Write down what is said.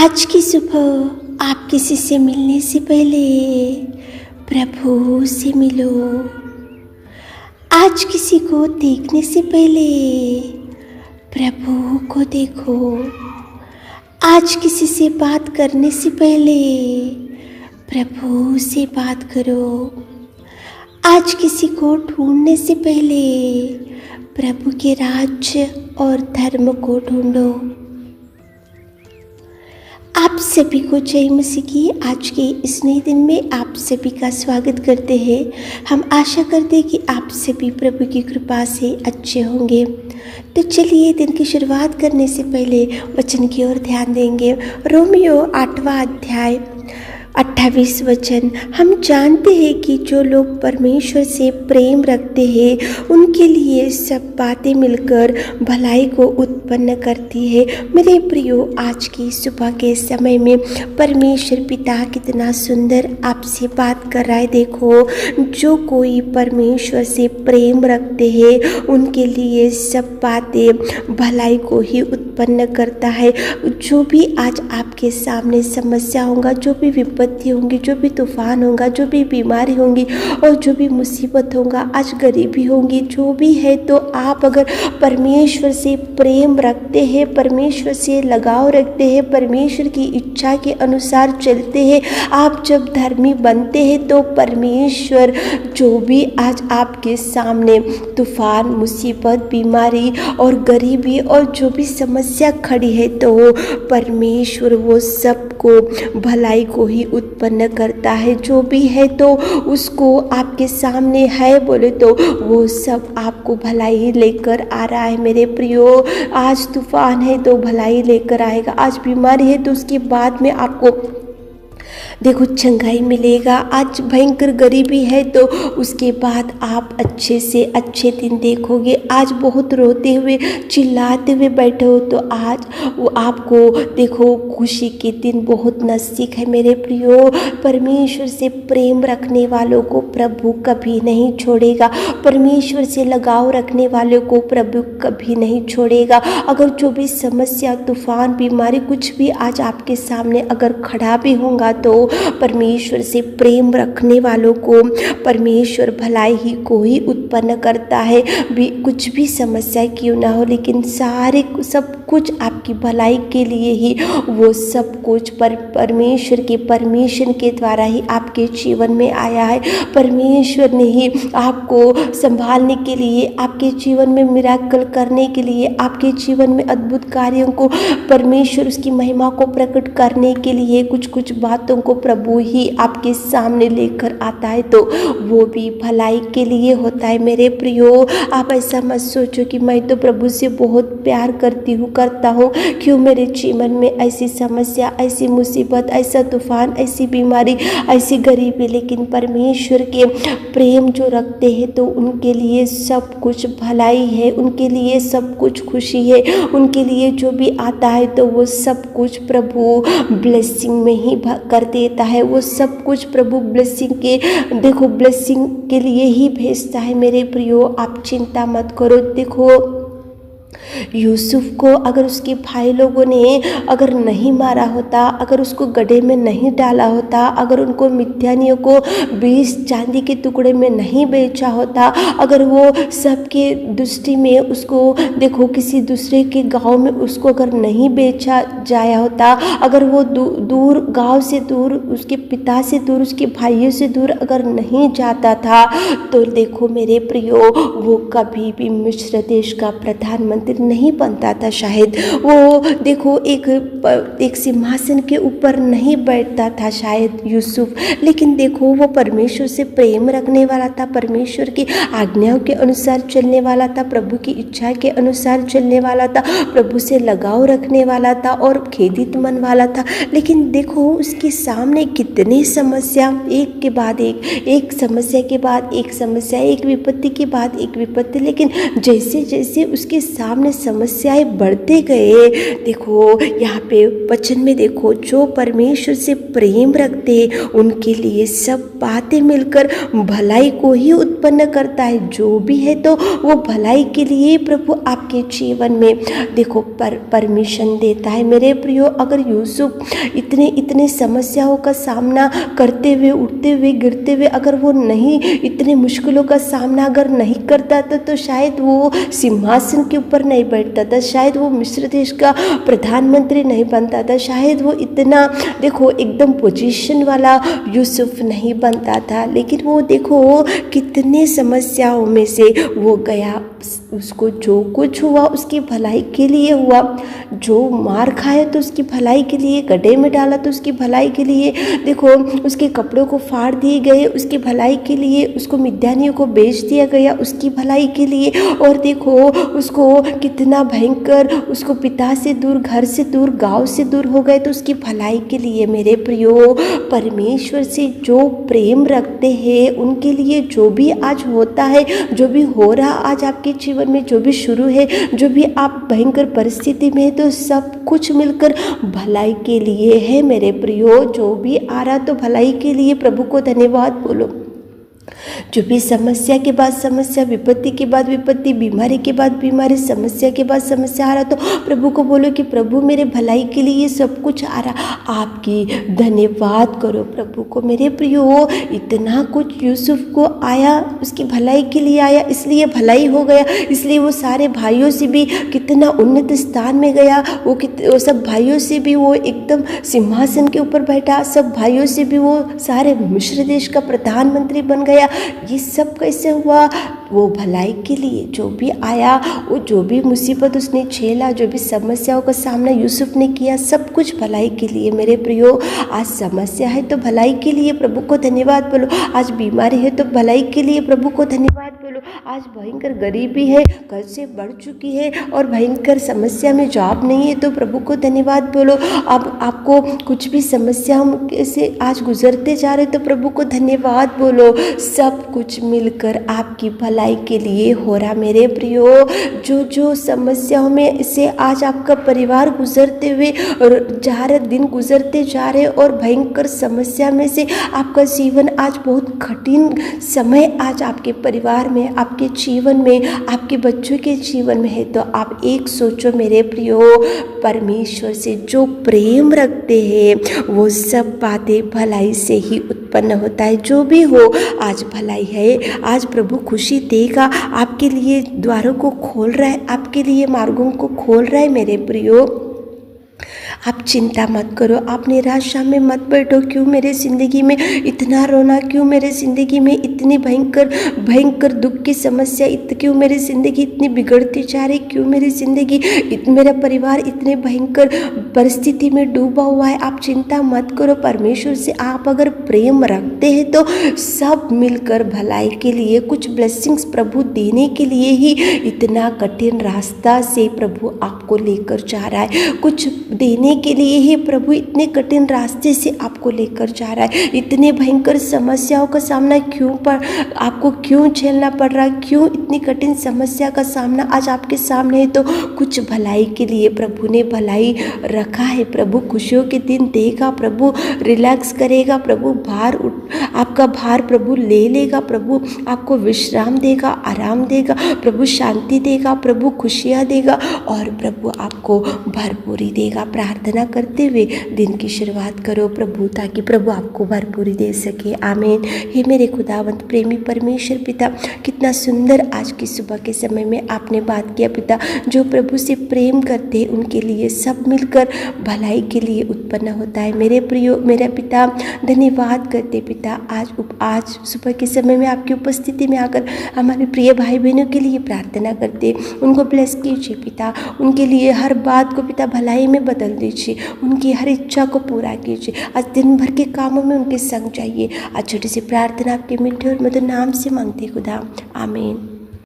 आज की सुबह आप किसी से मिलने से पहले प्रभु से मिलो। आज किसी को देखने से पहले प्रभु को देखो। आज किसी से बात करने से पहले प्रभु से बात करो। आज किसी को ढूंढने से पहले प्रभु के राज्य और धर्म को ढूंढो। आप सभी को जय मसीह की आज के इस नए दिन में आप सभी का स्वागत करते हैं। हम आशा करते हैं कि आप सभी प्रभु की कृपा से अच्छे होंगे। तो चलिए दिन की शुरुआत करने से पहले वचन की ओर ध्यान देंगे। रोमियो 8वां अध्याय 28 वचन। हम जानते हैं कि जो लोग परमेश्वर से प्रेम रखते हैं उनके लिए सब बातें मिलकर भलाई को उत्पन्न करती है। मेरे प्रियो, आज की सुबह के समय में परमेश्वर पिता कितना सुंदर आपसे बात कर रहा है। देखो, जो कोई परमेश्वर से प्रेम रखते हैं उनके लिए सब बातें भलाई को ही उत्पन्न करता है। जो भी आज आपके सामने समस्या होगा, जो भी विपत्ति होंगी, जो भी तूफान होगा, जो भी बीमारी होंगी और जो भी मुसीबत होगा, आज गरीबी होंगी, जो भी है, तो आप अगर परमेश्वर से प्रेम रखते हैं, परमेश्वर से लगाव रखते हैं, परमेश्वर की इच्छा के अनुसार चलते हैं, आप जब धर्मी बनते हैं तो परमेश्वर जो भी आज आपके सामने तूफान, मुसीबत, बीमारी और गरीबी और जो भी समस्या खड़ी है, तो परमेश्वर वो सबको भलाई को ही उत्पन्न करता है। जो भी है तो उसको आपके सामने है बोले तो वो सब आपको भलाई लेकर आ रहा है। मेरे प्रियो, आज तूफान है तो भलाई लेकर आएगा। आज बीमारी है तो उसके बाद में आपको देखो चंगाई मिलेगा। आज भयंकर गरीबी है तो उसके बाद आप अच्छे से अच्छे दिन देखोगे। आज बहुत रोते हुए चिल्लाते हुए बैठे हो तो आज वो आपको देखो खुशी के दिन बहुत नज़दीक है। मेरे प्रियो, परमेश्वर से प्रेम रखने वालों को प्रभु कभी नहीं छोड़ेगा। परमेश्वर से लगाव रखने वालों को प्रभु कभी नहीं छोड़ेगा। अगर जो भी समस्या, तूफान, बीमारी कुछ भी आज आपके सामने अगर खड़ा भी होगा तो परमेश्वर से प्रेम रखने वालों को परमेश्वर भलाई ही को ही उत्पन्न करता है। कुछ भी समस्या क्यों ना हो, लेकिन सब कुछ आपकी भलाई के लिए ही वो सब कुछ परमेश्वर के परमिशन के द्वारा ही आपके जीवन में आया है। परमेश्वर ने ही आपको संभालने के लिए, आपके जीवन में मिराकल करने के लिए, आपके जीवन में अद्भुत कार्यों को परमेश्वर उसकी महिमा को प्रकट करने के लिए कुछ कुछ बातों को प्रभु ही आपके सामने लेकर आता है, तो वो भी भलाई के लिए होता है। मेरे प्रियो, आप ऐसा मत सोचो कि मैं तो प्रभु से बहुत प्यार करता हूँ, क्यों मेरे जीवन में ऐसी समस्या, ऐसी मुसीबत, ऐसा तूफान, ऐसी बीमारी, ऐसी गरीबी। लेकिन परमेश्वर के प्रेम जो रखते हैं तो उनके लिए सब कुछ भलाई है, उनके लिए सब कुछ खुशी है, उनके लिए जो भी आता है तो वो सब कुछ प्रभु ब्लेसिंग में ही कर देता है। वो सब कुछ प्रभु ब्लेसिंग के लिए ही भेजता है। मेरे प्रियो, आप चिंता मत करो। देखो, यूसुफ को अगर उसके भाई लोगों ने अगर नहीं मारा होता, अगर उसको गड्ढे में नहीं डाला होता, अगर उनको मिद्यानियों को 20 चांदी के टुकड़े में नहीं बेचा होता, अगर वो सबके दृष्टि में उसको देखो किसी दूसरे के गांव में उसको अगर नहीं बेचा जाया होता, अगर वो दूर गांव से दूर, उसके पिता से दूर, उसके भाइयों से दूर अगर नहीं जाता था, तो देखो मेरे प्रियो, वो कभी भी मिस्र देश का प्रधानमंत्री नहीं बनता था। शायद वो देखो एक सिंहासन के ऊपर नहीं बैठता था शायद यूसुफ, लेकिन देखो वो परमेश्वर से प्रेम रखने वाला था, परमेश्वर की आज्ञाओं के अनुसार चलने वाला था, प्रभु की इच्छा के अनुसार चलने वाला था, प्रभु से लगाव रखने वाला था और खेदित मन वाला था। लेकिन देखो उसके सामने कितने समस्या, एक के बाद एक समस्या के बाद एक समस्या, एक विपत्ति के बाद एक विपत्ति। लेकिन जैसे जैसे उसके सामने सामने समस्याएं बढ़ते गए। देखो यहाँ पे वचन में देखो, जो परमेश्वर से प्रेम रखते उनके लिए सब बातें मिलकर भलाई को ही उत्पन्न करता है। जो भी है तो वो भलाई के लिए प्रभु आपके जीवन में देखो परमिशन देता है। मेरे प्रियो, अगर यूसुफ इतने समस्याओं का सामना करते हुए, उठते हुए, गिरते हुए, अगर वो नहीं इतने मुश्किलों का सामना अगर नहीं करता था तो शायद वो सिंहासन के ऊपर नहीं बैठता था, शायद वो मिस्र देश का प्रधानमंत्री नहीं बनता था, शायद वो इतना देखो एकदम पोजीशन वाला यूसुफ नहीं बनता था। लेकिन वो देखो कितने समस्याओं में से वो गया, उसको जो कुछ हुआ उसकी भलाई के लिए हुआ। जो मार खाया तो उसकी भलाई के लिए, गड्ढे में डाला तो उसकी भलाई के लिए, देखो उसके कपड़ों को फाड़ दिए गए उसकी भलाई के लिए, उसको मिद्यानियों को बेच दिया गया उसकी भलाई के लिए। और देखो उसको कितना भयंकर, उसको पिता से दूर, घर से दूर, गांव से दूर हो गए तो उसकी भलाई के लिए। मेरे प्रियो, परमेश्वर से जो प्रेम रखते हैं उनके लिए जो भी आज होता है, जो भी हो रहा आज आपके जीवन में, जो भी शुरू है, जो भी आप भयंकर परिस्थिति में है, तो सब कुछ मिलकर भलाई के लिए है। मेरे प्रियो, जो भी आ रहा तो भलाई के लिए। प्रभु को धन्यवाद बोलो। जो भी समस्या के बाद समस्या, विपत्ति के बाद विपत्ति, बीमारी के बाद बीमारी, समस्या के बाद समस्या आ रहा तो प्रभु को बोलो कि प्रभु मेरे भलाई के लिए ये सब कुछ आ रहा, आपकी धन्यवाद करो प्रभु को। मेरे प्रियो, इतना कुछ यूसुफ को आया, उसकी भलाई के लिए आया, इसलिए भलाई हो गया, इसलिए वो सारे भाइयों से भी कितना उन्नत स्थान में गया। वो सब भाइयों से भी वो एकदम सिंहासन के ऊपर बैठा, सब भाइयों से भी वो सारे मिस्र देश का प्रधानमंत्री बन गया। ये सब कैसे हुआ? वो भलाई के लिए। जो भी आया, वो जो भी मुसीबत उसने झेला, जो भी समस्याओं का सामना यूसुफ ने किया, सब कुछ भलाई के लिए। मेरे प्रियो, आज समस्या है तो भलाई के लिए प्रभु को धन्यवाद बोलो। आज बीमारी है तो भलाई के लिए प्रभु को धन्यवाद बोलो। आज भयंकर गरीबी है, कर्ज से बढ़ चुकी है और भयंकर समस्या में जॉब नहीं है तो प्रभु को धन्यवाद बोलो। अब आपको कुछ भी समस्याओं से आज गुजरते जा रहे तो प्रभु को धन्यवाद बोलो। सब कुछ मिलकर आपकी भलाई के लिए हो रहा। मेरे प्रियो, जो समस्याओं में से आज आपका परिवार गुजरते हुए और जा रहे दिन गुजरते जा रहे और भयंकर समस्या में से आपका जीवन आज बहुत कठिन समय आज आपके परिवार में, आपके जीवन में, आपके बच्चों के जीवन में है तो आप एक सोचो मेरे प्रियो, परमेश्वर से जो प्रेम रखते हैं वो सब बातें भलाई से ही उत्पन्न होता है। जो भी हो आज भलाई है, आज प्रभु खुशी देगा, आपके लिए द्वारों को खोल रहा है, आपके लिए मार्गों को खोल रहा है। मेरे प्रियो, आप चिंता मत करो, आप निराशा में मत बैठो। क्यों मेरे ज़िंदगी में इतना रोना, क्यों मेरे ज़िंदगी में इतनी भयंकर दुख की समस्या, क्यों मेरी ज़िंदगी इतनी बिगड़ती जा रही, क्यों मेरी ज़िंदगी, मेरा परिवार इतने भयंकर परिस्थिति में डूबा हुआ है। आप चिंता मत करो। परमेश्वर से आप अगर प्रेम रखते हैं तो सब मिलकर भलाई के लिए, कुछ ब्लेसिंग्स प्रभु देने के लिए ही इतना कठिन रास्ता से प्रभु आपको लेकर जा रहा है। कुछ देने के लिए ही प्रभु इतने कठिन रास्ते से आपको लेकर जा रहा है। इतने भयंकर समस्याओं का सामना आपको क्यों झेलना पड़ रहा है, क्यों इतनी कठिन समस्या का सामना आज आपके सामने है, तो कुछ भलाई के लिए प्रभु ने भलाई रखा है। प्रभु खुशियों के दिन देगा, प्रभु रिलैक्स करेगा, प्रभु आपका भार प्रभु ले लेगा, प्रभु आपको विश्राम देगा, आराम देगा, प्रभु शांति देगा, प्रभु खुशियाँ देगा और प्रभु आपको भरपूरी देगा। प्रार्थना करते हुए दिन की शुरुआत करो प्रभु, ताकि प्रभु आपको भरपूरी दे सके। आमीन। हे मेरे खुदावंत प्रेमी परमेश्वर पिता, कितना सुंदर आज की सुबह के समय में आपने बात किया पिता। जो प्रभु से प्रेम करते हैं उनके लिए सब मिलकर भलाई के लिए उत्पन्न होता है। मेरे प्रियो, मेरा पिता धन्यवाद करते पिता। आज सुबह के समय में आपकी उपस्थिति में आकर हमारे प्रिय भाई बहनों के लिए प्रार्थना करते, उनको ब्लेस कीजिए पिता। उनके लिए हर बात को पिता भलाई में बदल दीजिए, उनकी हर इच्छा को पूरा कीजिए। आज दिन भर के कामों में उनके संग जाइए। आज छोटी सी प्रार्थना आपके मीठे और मधुर नाम से मांगते खुदा, आमीन।